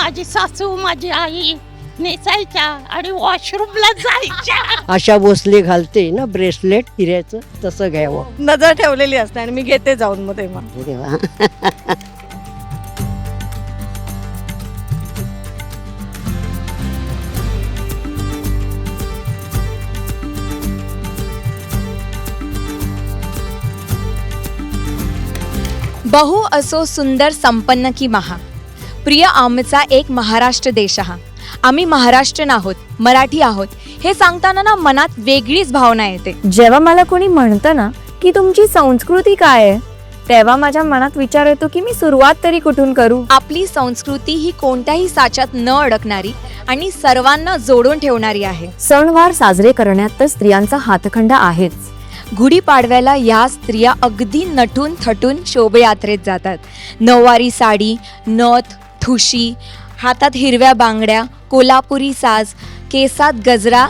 माझी सासू माझी आई नेसायच्या आणि वॉशरूमला जायच्या. आशा भोसले घालते ना ब्रेसलेट हिऱ्याचं, तसं घ्यावं. नजर ठेवलेली असते आणि मी घेते जाऊन मग तेव्हा. देवा. बहु असो सुंदर संपन्न की महा. प्रिय आमचा एक महाराष्ट्र देश हा. आम्ही महाराष्ट्रीयन आहोत, मराठी आहोत हे सांगताना ना मनात वेगळीच भावना येते. जेव्हा मला कोणी म्हणतं ना की तुमची संस्कृती काय आहे, तेव्हा माझ्या मनात विचार येतो की मी सुरुवात तरी कुठून करू. आपली संस्कृती ही कोणत्याही साच्यात न अडकणारी आणि सर्वांना जोडून ठेवणारी आहे. सणवार साजरे करण्यात तर स्त्रियांचा हातखंडा आहेच. गुढीपाडव्याला या स्त्रिया अगदी नटून थटून शोभायात्रेत जातात. नऊवारी साडी, नथ, ठुशी, हातात हिरव्या बांगड्या, कोल्हापुरी साज, केसात गजरा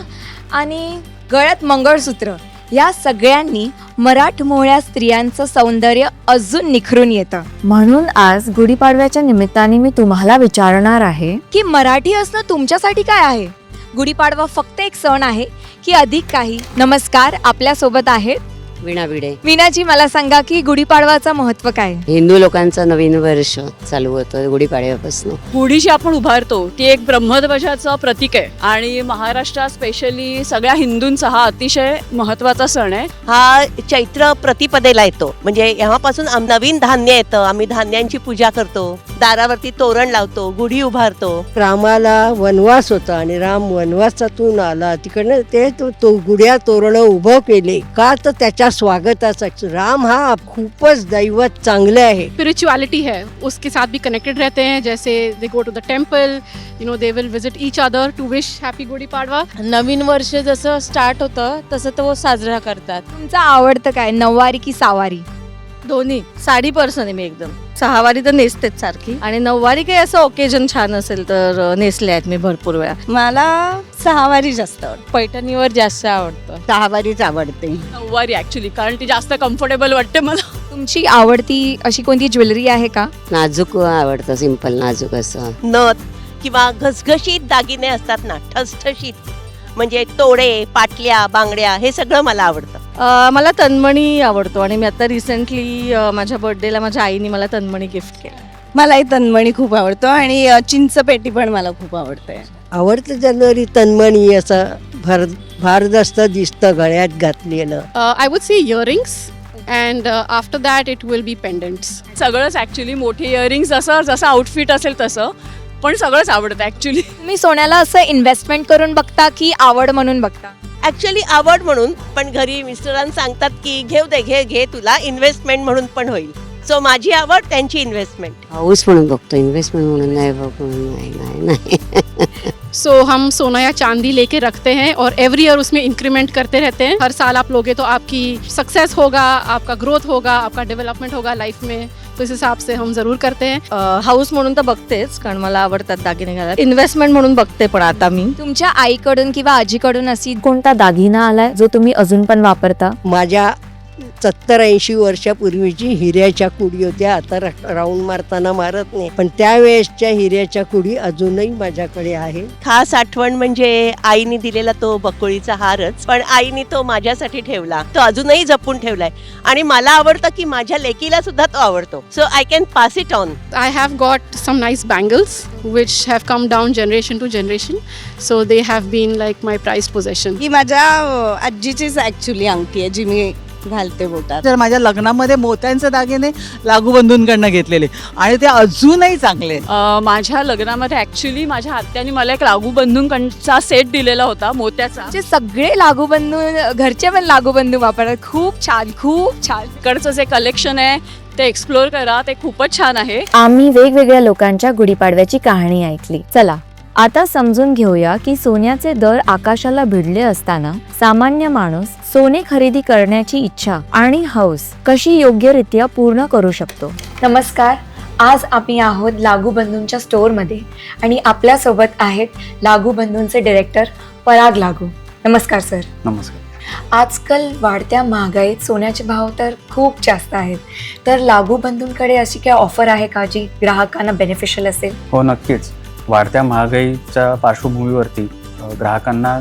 आणि गळ्यात मंगळसूत्र, या सगळ्यांनी मराठमोळ्या स्त्रियांचं सौंदर्य अजून निखरून येतं. म्हणून आज गुढीपाडव्याच्या निमित्ताने मी तुम्हाला विचारणार आहे की मराठी असणं तुमच्यासाठी काय आहे? गुढीपाडवा फक्त एक सण आहे की अधिक काही? नमस्कार, आपल्या सोबत आहेत वीणा भिडे. वीणाजी, मला सांगा की गुढीपाडवाचं महत्व काय? हिंदू लोकांचं नवीन वर्ष चालू होतं गुढीपाडव्यापासून. गुढी जी आपण उभारतो ती एक ब्रह्मध्वजाचं प्रतीक आहे आणि महाराष्ट्रात स्पेशली सगळ्या हिंदूंचा हा अतिशय महत्त्वाचा सण आहे. हा चैत्र प्रतिपदेला येतो, म्हणजे यापासून नवीन धान्य येतं. आम्ही धान्यांची पूजा करतो, दारावरती तोरण लावतो, गुढी उभारतो. रामाला वनवास होता आणि राम वनवासातून आला, तिकडनं ते तो गुढ्या तोरण उभं केले का, तर त्याच्या स्वागताचा. राम हा खूपच दैवत चांगले आहे. स्पिरिचुअलिटी है उसके साथ भी कनेक्टेड रहते हैं. जैसे they go to the temple, you know, they will visit each other to wish happy Gudhi Padwa. नवीन वर्ष जसं स्टार्ट होतं तसं तो साजरा करतात. तुमचं आवडतं काय, नऊवारी की सहावारी? दोन्ही. साडी पर्सन आहे मी एकदम. सहावारी तर नेसतेच सारखी, आणि नऊवारी काही असं ओकेजन छान असेल तर नेसले आहेत मी भरपूर वेळा. मला सहावारी जास्त आवडतं, पैठणीवर जास्त आवडतं. सहावारीच आवडते. नऊवारी ॲक्च्युली, कारण ती जास्त कम्फर्टेबल वाटते मला. तुमची आवडती अशी कोणती ज्वेलरी आहे का? नाजूक आवडतं, सिंपल नाजूक असं. नथ किंवा घसघशीत दागिने असतात ना, ठसठशीत, म्हणजे तोडे, पाटल्या, बांगड्या, हे सगळं मला आवडतं. मला तन्मणी आवडतो आणि मी आता रिसेंटली माझ्या बर्थडेला माझ्या आईने मला तन्मणी गिफ्ट केलं. मलाही तन्मणी खूप आवडतो आणि चिंच पेटी पण मला खूप आवडते. आवडतं ज्वेलरी तन्मणी, असं भारदस्त दिसतं गळ्यात घातलेलं. I would say earrings and after that it will be pendants. सगळंच ॲक्च्युली, मोठे इयरिंग्स जसं आउटफिट असेल तसं, पण सगळंच आवडतं ॲक्च्युली. तुम्ही सोन्याला असं इन्व्हेस्टमेंट करून बघता की आवड म्हणून बघता? ॲक्च्युली आवड म्हणून, पण घरी मिस्टरांना सांगतात की घेऊ दे, घे, तुला इन्व्हेस्टमेंट म्हणून पण होईल. सो माझी आवड, त्यांची इन्व्हेस्टमेंट. हाऊस म्हणून बघतो, इन्व्हेस्टमेंट म्हणून नाही बघतो. नाही. So हम सोना या चांदी लेके रखते हैं और एवरी ईयर उसमें इंक्रीमेंट करते रहते हैं. हर साल आप लोगे तो आपकी सक्सेस होगा, आपका ग्रोथ होगा, आपका डेवलपमेंट होगा लाइफ में. तो इस हिसाब से हम जरूर करते हैं. हाऊस म्हणून तर बघतेच, कारण मला आवडतात दागिने घालायला. इन्व्हेस्टमेंट म्हणून बघते पण आता मी. तुमच्या आईकडून किंवा आजीकडून अशी कोणता दागिना आलाय जो तुम्ही अजून पण वापरता? माझ्या 70-80 वर्षापूर्वीची हिऱ्याच्या कुडी होत्या. आता राऊंड मारताना मारत नाही, पण त्यावेळेसच्या हिऱ्याच्या कुडी अजूनही माझ्याकडे आहे. खास आठवण म्हणजे आईने दिलेला तो बकुळीचा हारच, पण आईने तो माझ्यासाठी ठेवला, तो अजूनही जपून ठेवलाय. आणि मला आवडतं की माझ्या लेकीला सुद्धा तो आवडतो. So I can pass it on. I have got some nice bangles which have come down generation to generation. So they have been like my prized possession. ही माझ्या आजीचीच ऍक्च्युली अंगठी आहे जी मी घालते बोटात. तर माझ्या लग्नामध्ये मोत्यांचे दागिने लागूबंधूंकडनं घेतलेले आणि ते अजूनही चांगले. माझ्या लग्नामध्ये ॲक्च्युली माझ्या आत्याने मला एक लागूबंधूंचा सेट दिलेला होता मोत्याचा. जे सगळे लागूबंधू, घरचे पण लागूबंधू वापरतात. खूप छान, खूप छान. इकडचं जे कलेक्शन आहे ते एक्सप्लोर करा, ते खूपच छान आहे. आम्ही वेगवेगळ्या लोकांच्या गुढीपाडव्याची कहाणी ऐकली. चला आता समजून घेऊया की सोन्याचे दर आकाशाला भिडले असताना सामान्य माणूस सोने खरेदी करण्याची इच्छा आणि हौस कशी योग्यरित्या पूर्ण करू शकतो. नमस्कार, आज आम्ही आहोत लागूबंधूंच्या स्टोअरमध्ये आणि आपल्यासोबत आहेत लागूबंधूंचे डिरेक्टर पराग लागू. नमस्कार सर. नमस्कार. आजकाल वाढत्या महागाईत सोन्याचे भाव तर खूप जास्त आहेत, तर लागूबंधूंकडे अशी काय ऑफर आहे का जी ग्राहकांना बेनिफिशियल असेल? हो, नक्कीच. वाढत्या महागाईच्या पार्श्वभूमीवरती ग्राहकांना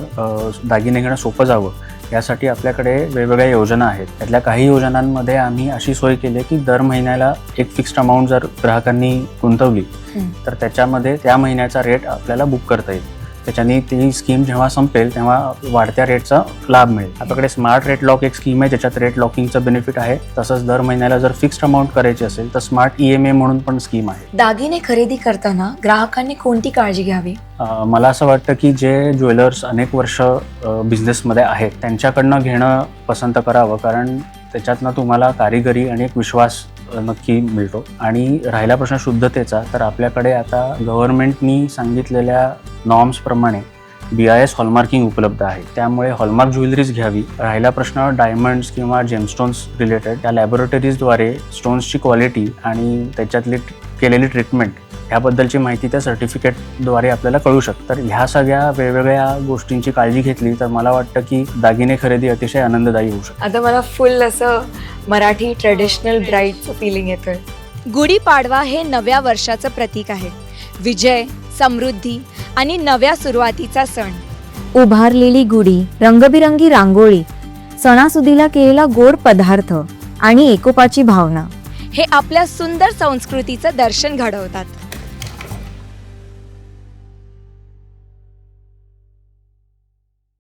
दागिने घेणं सोपं जावं यासाठी आपल्याकडे वेगवेगळ्या योजना आहेत. त्यातल्या काही योजनांमध्ये आम्ही अशी सोय केली आहे की दर महिन्याला एक फिक्स्ड अमाऊंट जर ग्राहकांनी गुंतवली तर त्याच्यामध्ये त्या महिन्याचा रेट आपल्याला बुक करता येईल. त्याच्याने ती स्कीम जेव्हा संपेल तेव्हा वाढत्या रेटचा लाभ मिळेल. आपल्याकडे स्मार्ट रेट लॉक एक स्कीम आहे ज्याच्यात रेट लॉकिंगचं बेनिफिट आहे. तसंच दर महिन्याला जर फिक्स्ड अमाऊंट करायची असेल तर स्मार्ट EMI म्हणून पण स्कीम आहे. दागिने खरेदी करताना ग्राहकांनी कोणती काळजी घ्यावी? मला असं वाटतं की जे ज्वेलर्स अनेक वर्ष बिझनेसमध्ये आहेत त्यांच्याकडनं घेणं पसंत करावं, कारण त्याच्यातनं तुम्हाला कारिगिरी आणि एक विश्वास नक्की मिळतो. आणि राहिला प्रश्न शुद्धतेचा, तर आपल्याकडे आता गव्हर्नमेंटनी सांगितलेल्या नॉर्म्सप्रमाणे BIS हॉलमार्किंग उपलब्ध आहे. त्यामुळे हॉलमार्क ज्वेलरीज घ्यावी. राहिला प्रश्न डायमंड्स किंवा जेमस्टोन्स रिलेटेड, त्या लॅबोरेटरीजद्वारे स्टोन्सची क्वालिटी आणि त्याच्यातली केलेली ट्रीटमेंट ह्याबद्दलची माहिती त्या सर्टिफिकेटद्वारे आपल्याला कळू शकते. तर ह्या सगळ्या वेगवेगळ्या गोष्टींची काळजी घेतली तर मला वाटतं की दागिने खरेदी अतिशय आनंददायी होऊ शकते. आता मला फुल असं मराठी ट्रेडिशनल ब्राईडचं फिलिंग येतोय. गुढीपाडवा हे नव्या वर्षाचं प्रतीक आहे. विजय, समृद्धी आणि नव्या सुरुवातीचा सण. उभारलेली गुढी, रंगबिरंगी रांगोळी, सणासुदीला केलेला गोड पदार्थ आणि एकोपाची भावना हे आपल्या सुंदर संस्कृतीचं दर्शन घडवतात.